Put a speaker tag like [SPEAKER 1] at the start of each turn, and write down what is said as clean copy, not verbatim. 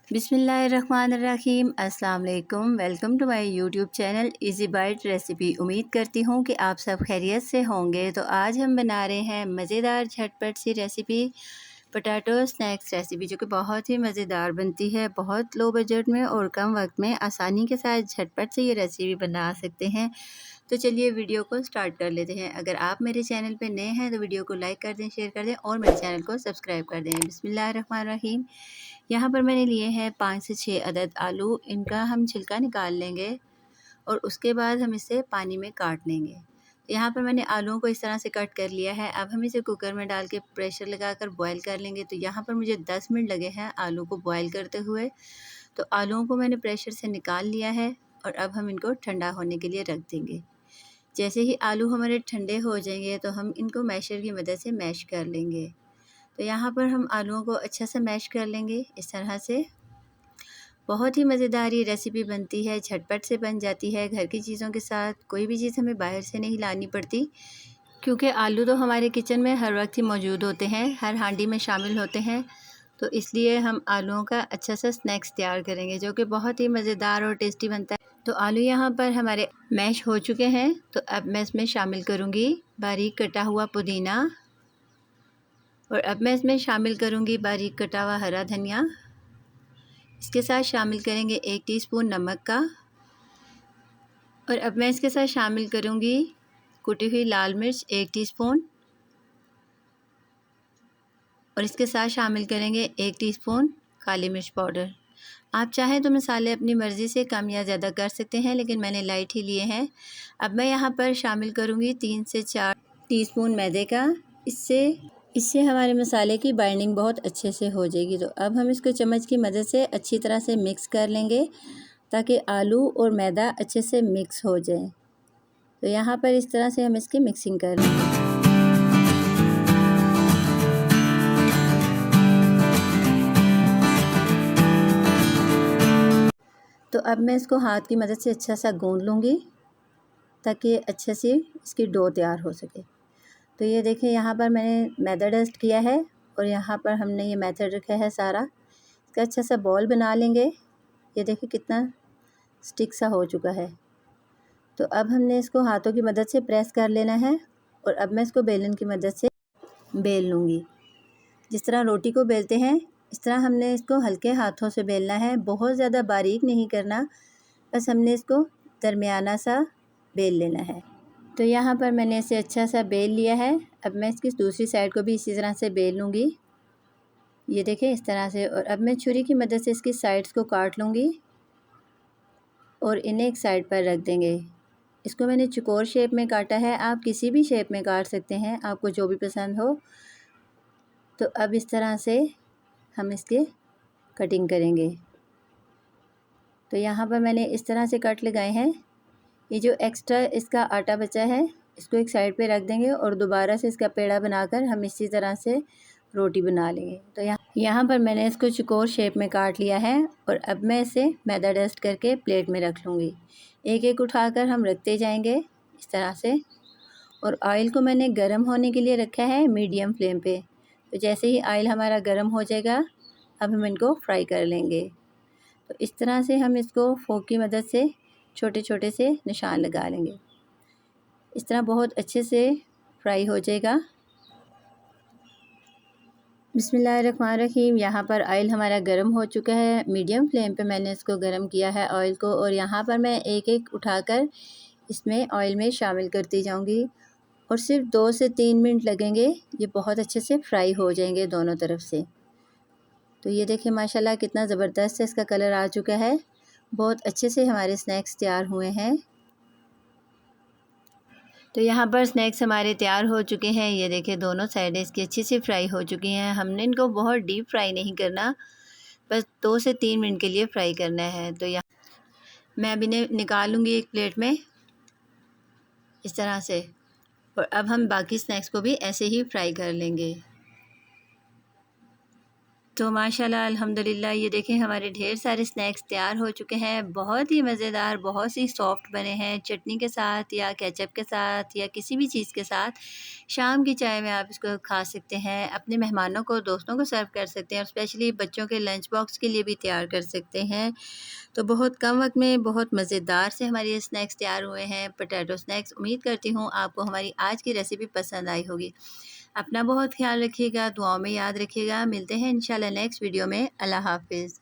[SPEAKER 1] बिस्मिल्लाहिर्रहमानिर्रहीम। अस्सलाम वालेकुम। Welcome to my YouTube channel easy bite recipe. उम्मीद करती हूँ कि आप सब खैरियत से होंगे। तो आज हम बना रहे हैं मज़ेदार झटपट सी रेसिपी, पोटैटो स्नैक्स रेसिपी, जो कि बहुत ही मज़ेदार बनती है। बहुत लो बजट में और कम वक्त में आसानी के साथ झटपट से ये रेसिपी बना सकते हैं। तो चलिए वीडियो को स्टार्ट कर लेते हैं। अगर आप मेरे चैनल पर नए हैं तो वीडियो को लाइक कर दें, शेयर कर दें और मेरे चैनल को सब्सक्राइब कर दें। बिस्मिल्लाहिर्रहमानिर्रहीम। यहाँ पर मैंने लिए हैं 5 से 6 अदद आलू। इनका हम छिलका निकाल लेंगे और उसके बाद हम इसे पानी में काट लेंगे। तो यहाँ पर मैंने आलूओं को इस तरह से कट कर लिया है। अब हम इसे कुकर में डाल के प्रेशर लगाकर बॉयल कर लेंगे। तो यहाँ पर मुझे 10 मिनट लगे हैं आलू को बॉयल करते हुए। तो आलूओं को मैंने प्रेशर से निकाल लिया है और अब हम इनको ठंडा होने के लिए रख देंगे। जैसे ही आलू हमारे ठंडे हो जाएंगे तो हम इनको मैशर की मदद से मैश कर लेंगे। तो यहाँ पर हम आलूओं को अच्छा से मैश कर लेंगे। इस तरह से बहुत ही मज़ेदार ये रेसिपी बनती है, झटपट से बन जाती है। घर की चीज़ों के साथ कोई भी चीज़ हमें बाहर से नहीं लानी पड़ती, क्योंकि आलू तो हमारे किचन में हर वक्त ही मौजूद होते हैं, हर हांडी में शामिल होते हैं। तो इसलिए हम आलूओं का अच्छा सा स्नैक्स तैयार करेंगे, जो कि बहुत ही मज़ेदार और टेस्टी बनता है। तो आलू यहाँ पर हमारे मैश हो चुके हैं। तो अब मैं इसमें शामिल करूँगी बारीक कटा हुआ पुदीना और अब मैं इसमें शामिल करूँगी बारीक कटा हुआ हरा धनिया। इसके साथ शामिल करेंगे 1 टीस्पून नमक का और अब मैं इसके साथ शामिल करूँगी कुटी हुई लाल मिर्च 1 टीस्पून और इसके साथ शामिल करेंगे 1 टीस्पून काली मिर्च पाउडर। आप चाहें तो मसाले अपनी मर्ज़ी से कम या ज़्यादा कर सकते हैं, लेकिन मैंने लाइट ही लिए हैं। अब मैं यहाँ पर शामिल करूँगी 3 से 4 टीस्पून मैदे का। इससे हमारे मसाले की बाइंडिंग बहुत अच्छे से हो जाएगी। तो अब हम इसको चम्मच की मदद से अच्छी तरह से मिक्स कर लेंगे, ताकि आलू और मैदा अच्छे से मिक्स हो जाए। तो यहाँ पर इस तरह से हम इसकी मिक्सिंग कर लेंगे। तो अब मैं इसको हाथ की मदद से अच्छा सा गूंद लूँगी, ताकि अच्छे से इसकी डो तैयार हो सके। तो ये देखिए, यहाँ पर मैंने मैदा डस्ट किया है और यहाँ पर हमने ये मेथड रखा है सारा। इसका अच्छा सा बॉल बना लेंगे। ये देखिए कितना स्टिक सा हो चुका है। तो अब हमने इसको हाथों की मदद से प्रेस कर लेना है और अब मैं इसको बेलन की मदद से बेल लूँगी। जिस तरह रोटी को बेलते हैं, इस तरह हमने इसको हल्के हाथों से बेलना है। बहुत ज़्यादा बारीक नहीं करना, बस हमने इसको दरमियाना सा बेल लेना है। तो यहाँ पर मैंने इसे अच्छा सा बेल लिया है। अब मैं इसकी दूसरी साइड को भी इसी तरह से बेल लूँगी। ये देखें इस तरह से। और अब मैं छुरी की मदद से इसकी साइड्स को काट लूँगी और इन्हें एक साइड पर रख देंगे। इसको मैंने चौकोर शेप में काटा है, आप किसी भी शेप में काट सकते हैं, आपको जो भी पसंद हो। तो अब इस तरह से हम इसके कटिंग करेंगे। तो यहाँ पर मैंने इस तरह से कट लगाए हैं। ये जो एक्स्ट्रा इसका आटा बचा है, इसको एक साइड पे रख देंगे और दोबारा से इसका पेड़ा बनाकर हम इसी तरह से रोटी बना लेंगे। तो यहाँ पर मैंने इसको चौकोर शेप में काट लिया है और अब मैं इसे मैदा डस्ट करके प्लेट में रख लूँगी। एक एक उठाकर हम रखते जाएंगे इस तरह से। और ऑयल को मैंने गर्म होने के लिए रखा है मीडियम फ्लेम पे। तो जैसे ही ऑयल हमारा गर्म हो जाएगा, अब हम इनको फ्राई कर लेंगे। तो इस तरह से हम इसको फोक की मदद से छोटे छोटे से निशान लगा लेंगे। इस तरह बहुत अच्छे से फ्राई हो जाएगा। बिस्मिल्लाहिर्रहमानिर्रहीम। यहाँ पर ऑयल हमारा गर्म हो चुका है। मीडियम फ्लेम पे मैंने इसको गर्म किया है ऑयल को, और यहाँ पर मैं एक एक उठाकर इसमें ऑयल में शामिल करती जाऊँगी और सिर्फ 2 से 3 मिनट लगेंगे। ये बहुत अच्छे से फ्राई हो जाएंगे दोनों तरफ से। तो ये देखिए माशाल्लाह कितना ज़बरदस्त इसका कलर आ चुका है। बहुत अच्छे से हमारे स्नैक्स तैयार हुए हैं। तो यहाँ पर स्नैक्स हमारे तैयार हो चुके हैं। ये देखिए दोनों साइडें इसकी अच्छी से फ्राई हो चुकी हैं। हमने इनको बहुत डीप फ्राई नहीं करना, बस 2 से 3 मिनट के लिए फ्राई करना है। तो यहाँ मैं अभी निकालूँगी एक प्लेट में इस तरह से। और अब हम बाकी स्नैक्स को भी ऐसे ही फ्राई कर लेंगे। तो माशाल्लाह अल्हम्दुलिल्लाह ये देखें हमारे ढेर सारे स्नैक्स तैयार हो चुके हैं। बहुत ही मज़ेदार, बहुत ही सॉफ्ट बने हैं। चटनी के साथ या केचप के साथ या किसी भी चीज़ के साथ शाम की चाय में आप इसको खा सकते हैं। अपने मेहमानों को, दोस्तों को सर्व कर सकते हैं और स्पेशली बच्चों के लंच बॉक्स के लिए भी तैयार कर सकते हैं। तो बहुत कम वक्त में बहुत मज़ेदार से हमारे ये स्नैक्स तैयार हुए हैं, पोटैटो स्नैक्स। उम्मीद करती हूँ आपको हमारी आज की रेसिपी पसंद आई होगी। अपना बहुत ख्याल रखिएगा, दुआओं में याद रखिएगा। मिलते हैं इंशाल्लाह नेक्स्ट वीडियो में। अल्लाह हाफ़िज़।